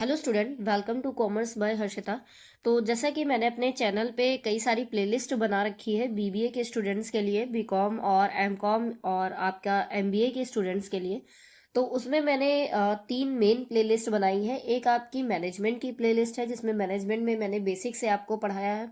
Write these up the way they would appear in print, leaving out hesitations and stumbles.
Hello student, welcome to commerce by Harshita. तो जैसा कि मैंने अपने चैनल पे कई सारी प्लेलिस्ट बना रखी है बीबीए के स्टूडेंट्स के लिए, बीकॉम और एमकॉम और आपका एमबीए के स्टूडेंट्स के लिए। तो उसमें मैंने तीन मेन प्लेलिस्ट बनाई है। एक आपकी मैनेजमेंट की प्लेलिस्ट है जिसमें मैनेजमेंट में मैंने बेसिक से आपको पढ़ाया है,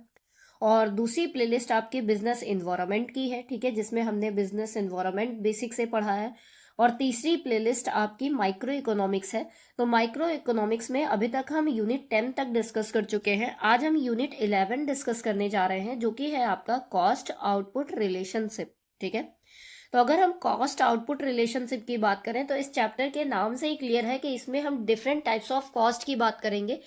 और दूसरी प्लेलिस्ट आपकी बिजनेस इन्वायरमेंट की है, ठीक है, जिसमें हमने बिजनेस इन्वायरमेंट बेसिक से पढ़ा है। और तीसरी प्लेलिस्ट आपकी माइक्रो इकोनॉमिक्स है। तो माइक्रो इकोनॉमिक्स में अभी तक हम यूनिट 10 तक डिस्कस कर चुके हैं। आज हम यूनिट 11 डिस्कस करने जा रहे हैं, जो कि है आपका कॉस्ट आउटपुट रिलेशनशिप। ठीक है, तो अगर हम कॉस्ट आउटपुट रिलेशनशिप की बात करें तो इस चैप्टर के नाम से ही क्लियर है कि इसमें हम डिफरेंट टाइप्स ऑफ कॉस्ट की बात करेंगे,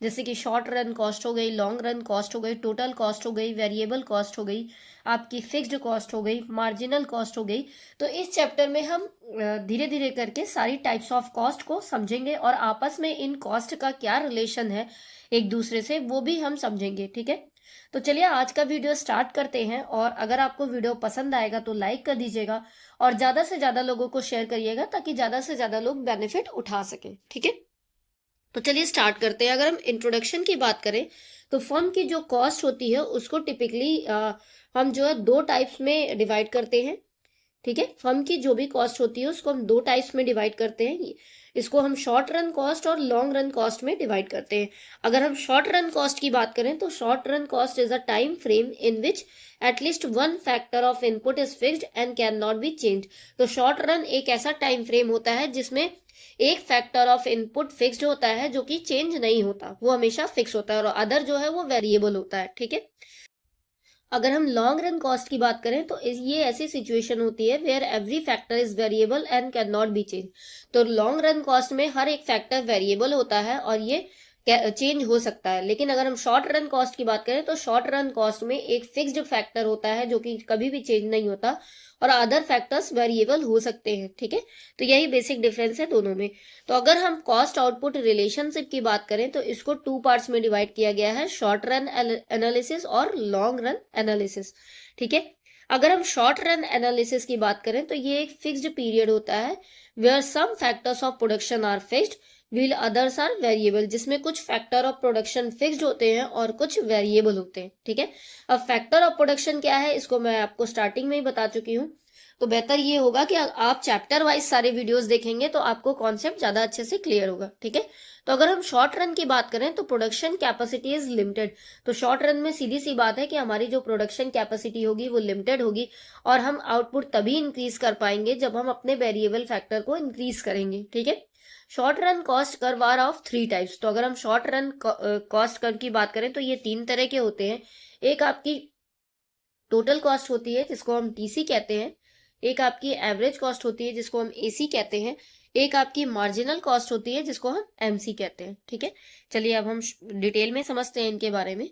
जैसे कि शॉर्ट रन कॉस्ट हो गई, लॉन्ग रन कॉस्ट हो गई, टोटल कॉस्ट हो गई, वेरिएबल कॉस्ट हो गई, आपकी फिक्स्ड कॉस्ट हो गई, मार्जिनल कॉस्ट हो गई। तो इस चैप्टर में हम धीरे धीरे करके सारी टाइप्स ऑफ कॉस्ट को समझेंगे और आपस में इन कॉस्ट का क्या रिलेशन है एक दूसरे से वो भी हम समझेंगे। ठीक है, तो चलिए आज का वीडियो स्टार्ट करते हैं। और अगर आपको वीडियो पसंद आएगा तो लाइक कर दीजिएगा और ज्यादा से ज्यादा लोगों को शेयर करिएगा ताकि ज्यादा से ज्यादा लोग बेनिफिट उठा सके। ठीक है, तो चलिए स्टार्ट करते हैं। अगर हम इंट्रोडक्शन की बात करें तो फर्म की जो कॉस्ट होती है उसको टिपिकली हम जो है दो टाइप्स में डिवाइड करते हैं। ठीक है, फर्म की जो भी कॉस्ट होती है उसको हम दो टाइप्स में डिवाइड करते हैं। इसको हम शॉर्ट रन कॉस्ट और लॉन्ग रन कॉस्ट में डिवाइड करते हैं। अगर हम शॉर्ट रन कॉस्ट की बात करें तो short run cost is a time frame in which at least one factor of input is fixed and can not be change. तो शॉर्ट रन एक ऐसा टाइम फ्रेम होता है जिसमें एक फैक्टर ऑफ इनपुट फिक्स्ड होता है जो कि चेंज नहीं होता, वो हमेशा फिक्स होता है, और अदर जो है वो वेरिएबल होता है। ठीक है, अगर हम लॉन्ग रन कॉस्ट की बात करें तो ये ऐसी सिचुएशन होती है where every factor is variable and can not be change. तो लॉन्ग रन कॉस्ट में हर एक फैक्टर वेरिएबल होता है और ये चेंज हो सकता है। लेकिन अगर हम शॉर्ट रन कॉस्ट की बात करें तो शॉर्ट रन कॉस्ट में एक फिक्स्ड फैक्टर होता है जो कि कभी भी चेंज नहीं होता और अदर फैक्टर्स वेरिएबल हो सकते हैं। ठीक है, तो यही बेसिक डिफरेंस है दोनों में। तो अगर हम कॉस्ट आउटपुट रिलेशनशिप की बात करें तो इसको टू पार्ट्स में डिवाइड किया गया है, शॉर्ट रन एनालिसिस और लॉन्ग रन एनालिसिस। ठीक है, अगर हम शॉर्ट रन एनालिसिस की बात करें तो ये एक फिक्स्ड पीरियड होता है where some factors of production are fixed while others are variable, जिसमें कुछ फैक्टर ऑफ प्रोडक्शन फिक्स्ड होते हैं और कुछ वेरिएबल होते हैं। ठीक है, अब फैक्टर ऑफ प्रोडक्शन क्या है इसको मैं आपको स्टार्टिंग में ही बता चुकी हूँ। तो बेहतर ये होगा कि आप चैप्टर वाइज सारे वीडियोस देखेंगे तो आपको कॉन्सेप्ट ज्यादा अच्छे से क्लियर होगा। ठीक है, तो अगर हम शॉर्ट रन की बात करें तो प्रोडक्शन कैपेसिटी इज लिमिटेड। तो शॉर्ट रन में सीधी सी बात है कि हमारी जो प्रोडक्शन कैपेसिटी होगी वो लिमिटेड होगी और हम आउटपुट तभी इंक्रीज कर पाएंगे जब हम अपने वेरिएबल फैक्टर को इंक्रीज करेंगे। ठीक है, short run cost curve are of three types. तो अगर हम शॉर्ट रन कॉस्ट कर्व की बात करें तो ये तीन तरह के होते हैं। एक आपकी टोटल कॉस्ट होती है जिसको हम टीसी कहते हैं, एक आपकी एवरेज कॉस्ट होती है जिसको हम एसी कहते हैं, एक आपकी मार्जिनल कॉस्ट होती है जिसको हम एमसी कहते हैं। ठीक है, चलिए अब हम डिटेल में समझते हैं इनके बारे में।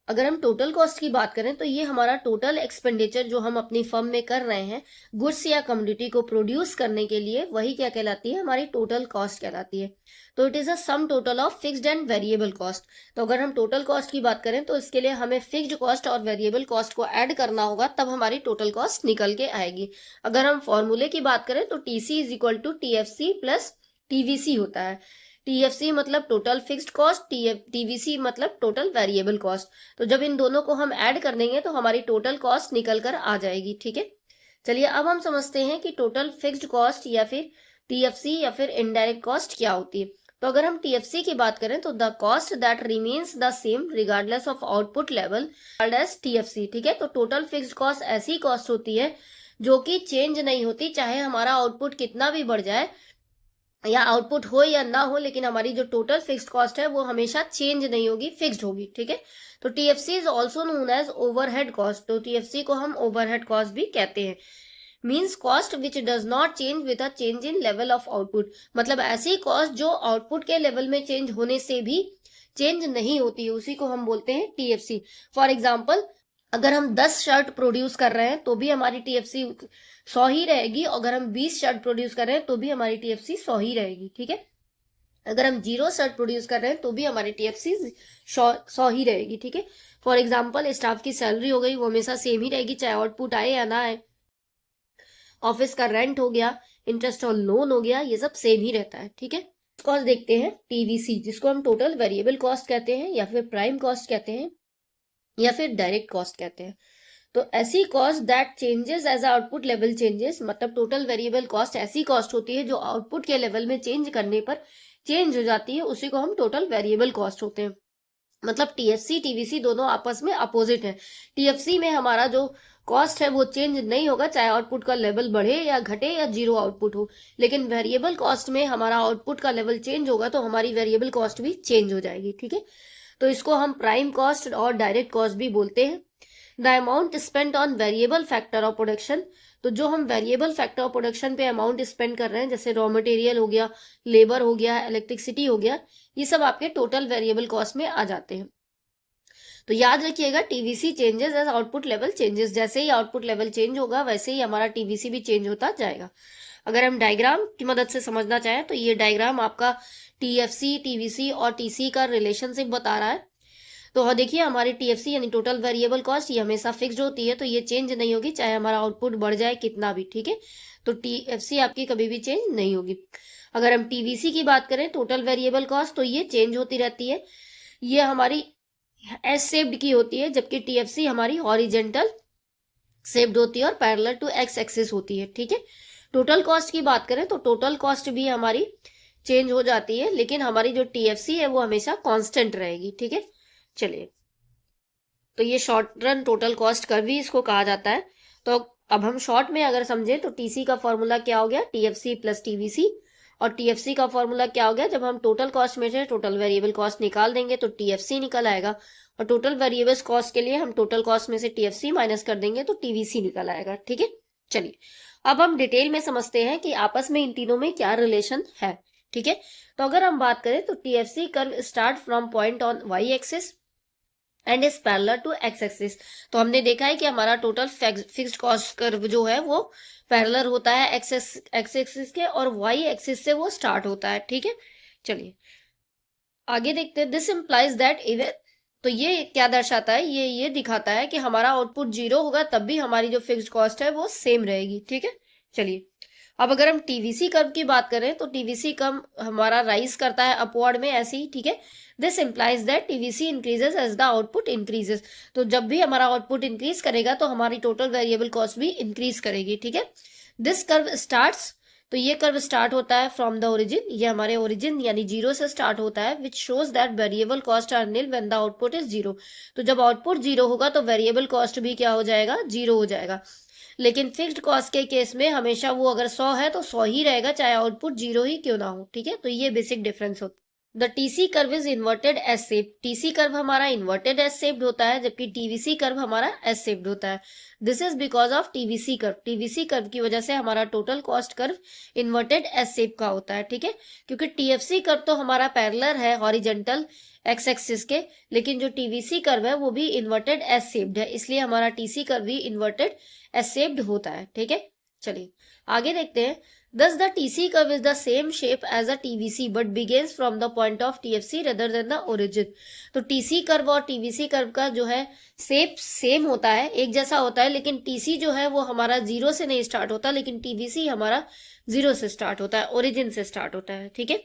अगर हम टोटल कॉस्ट की बात करें तो ये हमारा टोटल एक्सपेंडिचर जो हम अपनी फर्म में कर रहे हैं गुड्स या कमोडिटी को प्रोड्यूस करने के लिए, वही क्या कहलाती है, हमारी टोटल कॉस्ट कहलाती है। तो it is a sum total of fixed and variable cost. तो अगर हम टोटल कॉस्ट की बात करें तो इसके लिए हमें फिक्स्ड कॉस्ट और वेरिएबल कॉस्ट को ऐड करना होगा, तब हमारी टोटल कॉस्ट निकल के आएगी। अगर हम फॉर्मूले की बात करें तो TC is equal to TFC plus TVC होता है। टीएफसी मतलब टोटल फिक्स्ड कॉस्ट, टीवीसी मतलब टोटल वेरिएबल कॉस्ट। तो जब इन दोनों को हम ऐड कर देंगे तो हमारी टोटल कॉस्ट निकल कर आ जाएगी। ठीक है, चलिए अब हम समझते हैं कि टोटल फिक्स्ड कॉस्ट या फिर टीएफसी या फिर इनडायरेक्ट कॉस्ट क्या होती है। तो अगर हम टीएफसी की बात करें तो the cost that remains the same regardless of output level called as TFC. ठीक है, तो टोटल फिक्स्ड कॉस्ट ऐसी कॉस्ट होती है जो कि चेंज नहीं होती, चाहे हमारा आउटपुट कितना भी बढ़ जाए या आउटपुट हो या ना हो, लेकिन हमारी जो टोटल फिक्स्ड कॉस्ट है वो हमेशा चेंज नहीं होगी, फिक्स्ड होगी। ठीक है, तो TFC is also known as overhead cost. तो टीएफसी को हम ओवरहेड कॉस्ट भी कहते हैं। Means cost which does not change with a change in level of output, मतलब ऐसी कॉस्ट जो आउटपुट के लेवल में चेंज होने से भी चेंज नहीं होती है, उसी को हम बोलते हैं टीएफसी। फॉर एग्जाम्पल, अगर हम 10 शर्ट प्रोड्यूस कर रहे हैं तो भी हमारी टीएफसी 100 ही रहेगी, अगर हम 20 शर्ट प्रोड्यूस कर रहे हैं तो भी हमारी टीएफसी 100 ही रहेगी। ठीक है, अगर हम 0 शर्ट प्रोड्यूस कर रहे हैं तो भी हमारी टीएफसी 100 ही रहेगी। ठीक है, फॉर एग्जाम्पल स्टाफ की सैलरी हो गई, वो हमेशा सेम ही रहेगी चाहे आउटपुट आए या ना आए। ऑफिस का रेंट हो गया, इंटरेस्ट ऑन लोन हो गया, ये सब सेम ही रहता है। ठीक है, कॉस्ट देखते हैं टीवीसी, जिसको हम टोटल वेरिएबल कॉस्ट कहते हैं या फिर प्राइम कॉस्ट कहते हैं या फिर डायरेक्ट कॉस्ट कहते हैं। तो ऐसी cost that changes as output level changes, मतलब टोटल वेरिएबल कॉस्ट ऐसी कॉस्ट होती है जो आउटपुट के लेवल में चेंज करने पर चेंज हो जाती है, उसी को हम टोटल वेरिएबल कॉस्ट होते हैं। मतलब टीएफसी टीवीसी दोनों आपस में अपोजिट है। टीएफसी में हमारा जो कॉस्ट है वो चेंज नहीं होगा, चाहे आउटपुट का लेवल बढ़े या घटे या जीरो आउटपुट हो, लेकिन वेरिएबल कॉस्ट में हमारा आउटपुट का लेवल चेंज होगा तो हमारी वेरिएबल कॉस्ट भी चेंज हो जाएगी। ठीक है, तो इसको हम प्राइम कॉस्ट और डायरेक्ट कॉस्ट भी बोलते हैं। The amount spent on variable factor of production, तो जो हम वेरिएबल फैक्टर ऑफ प्रोडक्शन पे अमाउंट स्पेंड कर रहे हैं, जैसे रॉ मटेरियल हो गया, लेबर हो गया, इलेक्ट्रिसिटी हो गया, ये सब आपके टोटल वेरिएबल कॉस्ट में आ जाते हैं। तो याद रखिएगा TVC changes as output level changes, जैसे ही आउटपुट लेवल चेंज होगा वैसे ही हमारा टीवीसी भी चेंज होता जाएगा। अगर हम डायग्राम की मदद से समझना चाहें तो ये डायग्राम आपका टीएफसी टीवीसी और टीसी का रिलेशनशिप बता रहा है। तो देखिए हमारी टीएफसी यानी टोटल वेरिएबल कॉस्ट ये हमेशा फिक्स्ड होती है, तो ये चेंज नहीं होगी चाहे हमारा आउटपुट बढ़ जाए कितना भी। ठीक है, तो टीएफसी आपकी कभी भी चेंज नहीं होगी। अगर हम टीवीसी की बात करें टोटल वेरिएबल कॉस्ट, तो ये चेंज होती रहती है, ये हमारी एस शेप्ड की होती है, जबकि टीएफसी हमारी हॉरिजेंटल शेप्ड होती है और पैरेलल टू एक्स एक्सिस होती है। ठीक है, टोटल कॉस्ट की बात करें तो टोटल कॉस्ट भी हमारी चेंज हो जाती है, लेकिन हमारी जो टीएफसी है वो हमेशा कांस्टेंट रहेगी। ठीक है, चलिए, तो ये short run total cost curve भी इसको कहा जाता है। तो अब हम शॉर्ट में अगर समझे तो टीसी का फॉर्मूला क्या हो गया, टीएफसी प्लस टीवीसी, और टीएफसी का फॉर्मूला क्या हो गया, जब हम टोटल कॉस्ट में से टोटल वेरिएबल कॉस्ट निकाल देंगे तो टीएफसी निकल आएगा, और टोटल वेरिएबल कॉस्ट के लिए हम टोटल कॉस्ट में से टीएफसी माइनस कर देंगे तो टीवीसी निकल आएगा। ठीक है, चलिए अब हम डिटेल में समझते हैं कि आपस में इन तीनों में क्या रिलेशन है। ठीक है, तो अगर हम बात करें तो TFC curve start from point on Y axis and is parallel to X axis. तो हमने देखा है कि हमारा टोटल फिक्स्ड कॉस्ट कर्व जो है वो पैरेलल होता है एक्स एक्सिस के, और वाई एक्सिस से वो स्टार्ट होता है। ठीक है, चलिए आगे देखते हैं। दिस इम्प्लाइज दैट इवन, तो ये क्या दर्शाता है, ये दिखाता है कि हमारा आउटपुट जीरो होगा तब भी हमारी जो फिक्स्ड कॉस्ट है वो सेम रहेगी। ठीक है, चलिए अब अगर हम टीवीसी कर्व की बात करें तो टीवीसी कर्व हमारा राइज करता है अपवर्ड में ऐसे ही। ठीक है, this implies that TVC increases as the output increases, तो जब भी हमारा आउटपुट इंक्रीज करेगा तो हमारी टोटल वेरिएबल कॉस्ट भी इंक्रीज करेगी। ठीक है, दिस कर्व स्टार्ट्स, तो ये कर्व स्टार्ट होता है फ्रॉम द ओरिजिन, ये हमारे ओरिजिन यानी जीरो से स्टार्ट होता है, which shows that variable cost are nil when the output is zero. तो जब आउटपुट जीरो होगा तो वेरिएबल कॉस्ट भी क्या हो जाएगा, जीरो हो जाएगा। लेकिन फिक्स्ड कॉस्ट के केस में हमेशा वो अगर 100 है तो 100 ही रहेगा, चाहे आउटपुट जीरो ही क्यों ना हो। ठीक है, तो ये बेसिक डिफरेंस होता है। The TC curve is inverted S shape, TC curve हमारा इन्वर्टेड एस शेप्ड होता है, जबकि टीवीसी कर्व हमारा एस शेप्ड होता है। This is because of TVC curve, TVC curve की वजह से हमारा total cost curve inverted S shape का होता है। ठीक है, क्योंकि टीएफसी कर्व तो हमारा पैरेलल है हॉरिजेंटल एक्स एक्सिस के, लेकिन जो टीवीसी कर्व है वो भी इन्वर्टेड एस शेप्ड है, इसलिए हमारा टीसी कर्व भी इन्वर्टेड एस शेप्ड होता है। ठीक है, चलिए आगे देखते हैं। Thus the TC curve is the same shape as a TVC but begins from the point of TFC rather than the origin। तो TC कर्व और TVC कर्व का जो है शेप सेम होता है, एक जैसा होता है, लेकिन TC जो है वो हमारा जीरो से नहीं स्टार्ट होता, लेकिन TVC हमारा जीरो से स्टार्ट होता है, ओरिजिन से स्टार्ट होता है। ठीक है,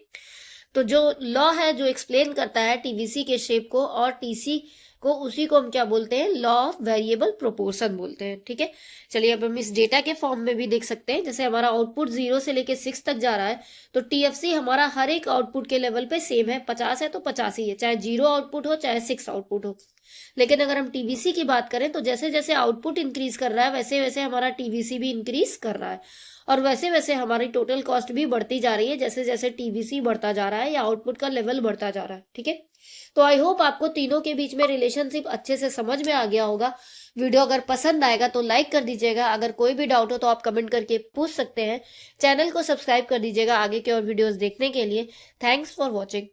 तो जो लॉ है जो एक्सप्लेन करता है टीवीसी के शेप को और टीसी को, उसी को हम क्या बोलते हैं, लॉ ऑफ वेरिएबल प्रोपोर्शन बोलते हैं। ठीक है, चलिए अब हम इस डेटा के फॉर्म में भी देख सकते हैं। जैसे हमारा आउटपुट 0 से लेके 6 तक जा रहा है, तो टीएफसी हमारा हर एक आउटपुट के लेवल पे सेम है, 50 है तो 50 ही है, चाहे 0 आउटपुट हो चाहे 6 आउटपुट हो। लेकिन अगर हम टीवीसी की बात करें तो जैसे जैसे आउटपुट इंक्रीज कर रहा है वैसे वैसे हमारा टीवीसी भी इंक्रीज कर रहा है, और वैसे वैसे हमारी टोटल कॉस्ट भी बढ़ती जा रही है जैसे जैसे टीवीसी बढ़ता जा रहा है या आउटपुट का लेवल बढ़ता जा रहा है। ठीक है, तो आई होप आपको तीनों के बीच में रिलेशनशिप अच्छे से समझ में आ गया होगा। वीडियो अगर पसंद आएगा तो लाइक कर दीजिएगा, अगर कोई भी डाउट हो तो आप कमेंट करके पूछ सकते हैं। चैनल को सब्सक्राइब कर दीजिएगा आगे के और वीडियोस देखने के लिए। Thanks for watching.